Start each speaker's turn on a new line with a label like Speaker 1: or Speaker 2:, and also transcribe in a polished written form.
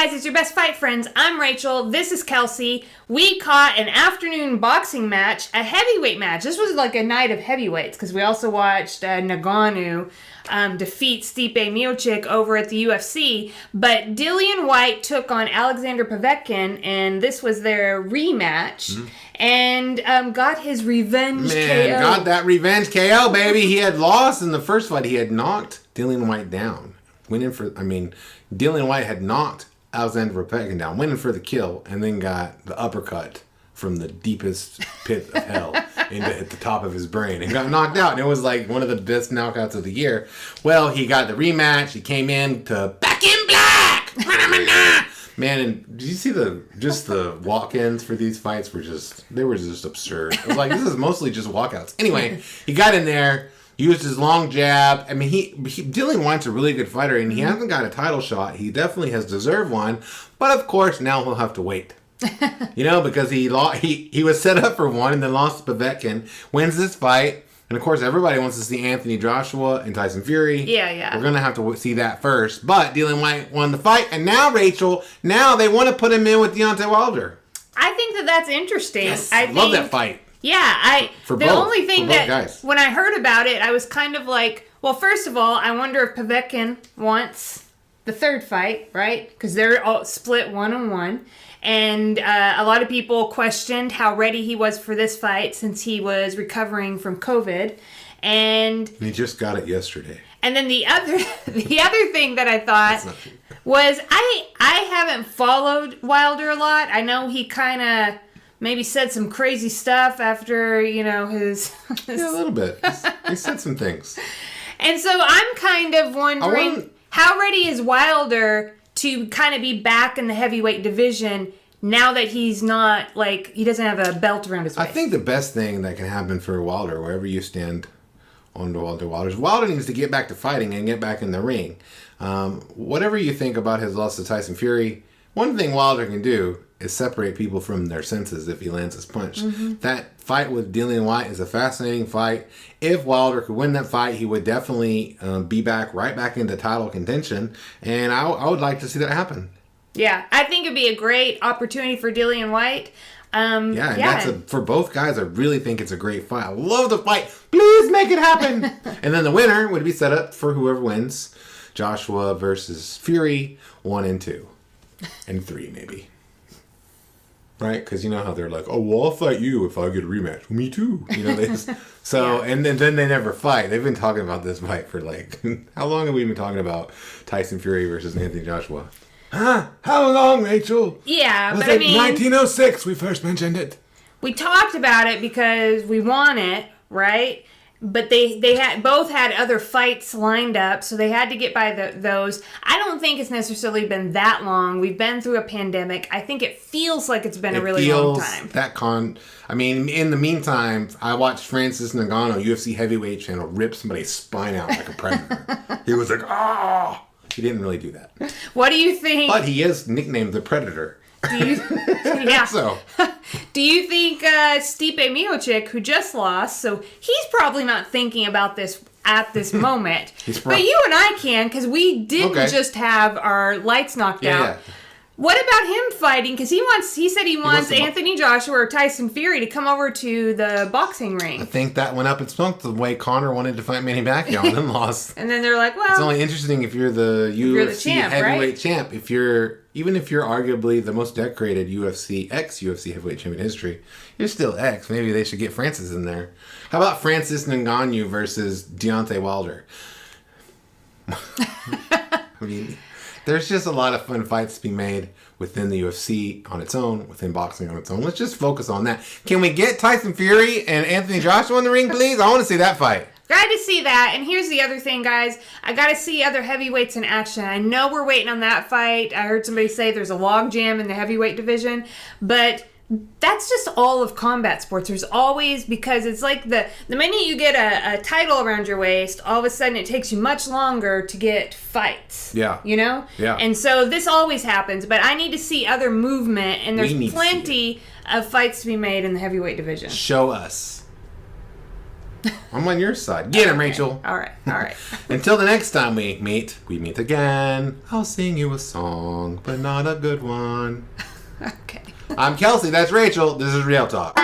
Speaker 1: guys, it's your best fight friends. I'm Rachel. This is Kelsey. We caught an afternoon boxing match, a heavyweight match. This was like a night of heavyweights because we also watched Ngannou defeat Stipe Miocic over at the UFC. But Dillian Whyte took on Alexander Povetkin, and this was their rematch. And got his revenge KO.
Speaker 2: Got that revenge KO, baby. He had lost in the first fight. He had knocked Dillian Whyte down. Dillian Whyte had knocked Alexander Povetkin down, went in for the kill, and then got the uppercut from the deepest pit of hell at the top of his brain and got knocked out. And it was like one of the best knockouts of the year. Well, he got the rematch. He came in to Back in Black. Man, and did you see the walk-ins for these fights were just absurd. I was like, this is mostly just walkouts. Anyway, he got in there, used his long jab. I mean, Dillian Whyte's a really good fighter, and he hasn't got a title shot. He definitely has deserved one, but of course now he'll have to wait. Because he was set up for one and then lost to Povetkin, wins this fight. And, of course, everybody wants to see Anthony Joshua and Tyson Fury.
Speaker 1: Yeah.
Speaker 2: We're going to have to see that first. But Dillian Whyte won the fight. And now, Rachel, they want to put him in with Deontay Wilder.
Speaker 1: I think that's interesting.
Speaker 2: Yes, I love that fight.
Speaker 1: Yeah. Only thing that,
Speaker 2: guys.
Speaker 1: When I heard about it, I was kind of like, well, first of all, I wonder if Povetkin wants the third fight, right? Because they're all split 1-on-1. And a lot of people questioned how ready he was for this fight since he was recovering from COVID. And
Speaker 2: he just got it yesterday.
Speaker 1: And then the other thing that I thought was I haven't followed Wilder a lot. I know he kind of maybe said some crazy stuff after, his...
Speaker 2: Yeah, a little bit. He said some things.
Speaker 1: And so I'm kind of wondering, how ready is Wilder to kind of be back in the heavyweight division now that he's not, he doesn't have a belt around his waist?
Speaker 2: I think the best thing that can happen for Wilder, wherever you stand on Wilder needs to get back to fighting and get back in the ring. Whatever you think about his loss to Tyson Fury, one thing Wilder can do is separate people from their senses if he lands his punch. That fight with Dillian Whyte is a fascinating fight. If Wilder could win that fight, he would definitely be right back into title contention. And I would like to see that happen.
Speaker 1: Yeah, I think it'd be a great opportunity for Dillian Whyte.
Speaker 2: For both guys, I really think it's a great fight. I love the fight. Please make it happen. And then the winner would be set up for whoever wins. Joshua versus Fury, 1 and 2. And 3, maybe. Right? Because you know how they're like, oh, well, I'll fight you if I get a rematch. Well, me too. And then they never fight. They've been talking about this fight for how long have we been talking about Tyson Fury versus Anthony Joshua? Huh? How long, Rachel?
Speaker 1: Yeah,
Speaker 2: but 1906 we first mentioned it.
Speaker 1: We talked about it because we want it, right? But they both had other fights lined up, so they had to get by those. I don't think it's necessarily been that long. We've been through a pandemic. I think it feels like it's been a really long time.
Speaker 2: In the meantime, I watched Francis Ngannou, UFC heavyweight channel, rip somebody's spine out like a predator. He was like, ah! He didn't really do that.
Speaker 1: What do you think?
Speaker 2: But he is nicknamed the Predator.
Speaker 1: Yeah.
Speaker 2: So.
Speaker 1: Do you think Stipe Miocic, who just lost, so he's probably not thinking about this at this moment. But you and I can, because we didn't just have our lights knocked out. Yeah. What about him fighting? Because he said he wants Anthony Joshua or Tyson Fury to come over to the boxing ring.
Speaker 2: I think that went up in smoke the way Conor wanted to fight Manny Pacquiao and then lost.
Speaker 1: And then they're like, well...
Speaker 2: It's only interesting if you're the UFC heavyweight champ. Even if you're arguably the most decorated ex-UFC heavyweight champion in history, you're still ex. Maybe they should get Francis in there. How about Francis Ngannou versus Deontay Wilder? There's just a lot of fun fights to be made within the UFC on its own, within boxing on its own. Let's just focus on that. Can we get Tyson Fury and Anthony Joshua in the ring, please? I want to see that fight.
Speaker 1: Got to see that. And here's the other thing, guys. I got to see other heavyweights in action. I know we're waiting on that fight. I heard somebody say there's a logjam in the heavyweight division. But that's just all of combat sports. There's always, because it's like the minute you get a title around your waist, all of a sudden it takes you much longer to get fights.
Speaker 2: Yeah.
Speaker 1: Yeah. And so this always happens, but I need to see other movement, and there's plenty of fights to be made in the heavyweight division.
Speaker 2: Show us. I'm on your side. Get him, Rachel.
Speaker 1: All right.
Speaker 2: Until the next time we meet again. I'll sing you a song, but not a good one.
Speaker 1: Okay.
Speaker 2: I'm Kelsey. That's Rachel. This is Real Talk.